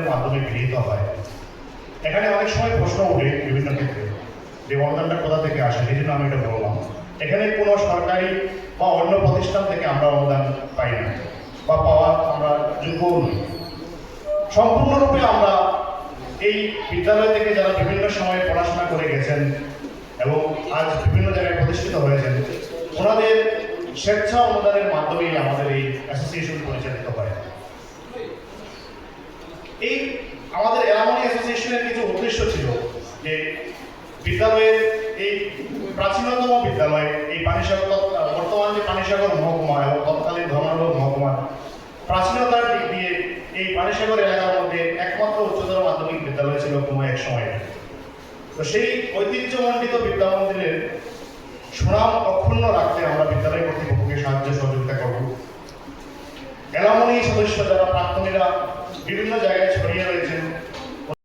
মাধ্যমে গৃহীত হয়। এখানে অনেক সময় প্রশ্ন ওঠে বিভিন্ন ক্ষেত্রে যে অনুদানটা কোথা থেকে আসে, এই জন্য আমি এটা বললাম। এখানে কোনো সরকারি বা অন্য প্রতিষ্ঠান থেকে আমরা অনুদান পাই না বা পাওয়ার আমরা যোগ্যও নই। সম্পূর্ণরূপে আমরা এই বিদ্যালয় থেকে যারা বিভিন্ন সময়ে পড়াশোনা করে গেছেন এবং আজ বিভিন্ন জায়গায় প্রতিষ্ঠিত হয়েছেন, ওনাদের স্বেচ্ছা অনুদানের মাধ্যমেই আমাদের এই অ্যাসোসিয়েশন পরিচালিত হয়। এই আমাদের অ্যালামনি অ্যাসোসিয়েশনের কিছু উদ্দেশ্য ছিল যে বিদ্যালয়ের এই প্রাচীনতম বিদ্যালয় এই পানিসাগর, বর্তমান যে পানিসাগর মহকুমা এবং তৎকালীন ধর্মনগর মহকুমার প্রাচীনতার দিক দিয়ে এই পানিসাগর এলাকার মধ্যে একমাত্র উচ্চতর মাধ্যমিক বিদ্যালয় ছিল কোনো এক সময়। তো সেই ঐতিহ্যমণ্ডিত বিদ্যা মন্দিরের সুনাম অক্ষুণ্ণ রাখতে আমরা বিদ্যালয় কর্তৃপক্ষকে সাহায্য সহযোগিতা করব। অ্যালামনি সদস্য যারা প্রাক্তনীরা বিভিন্ন জায়গায় ছড়িয়ে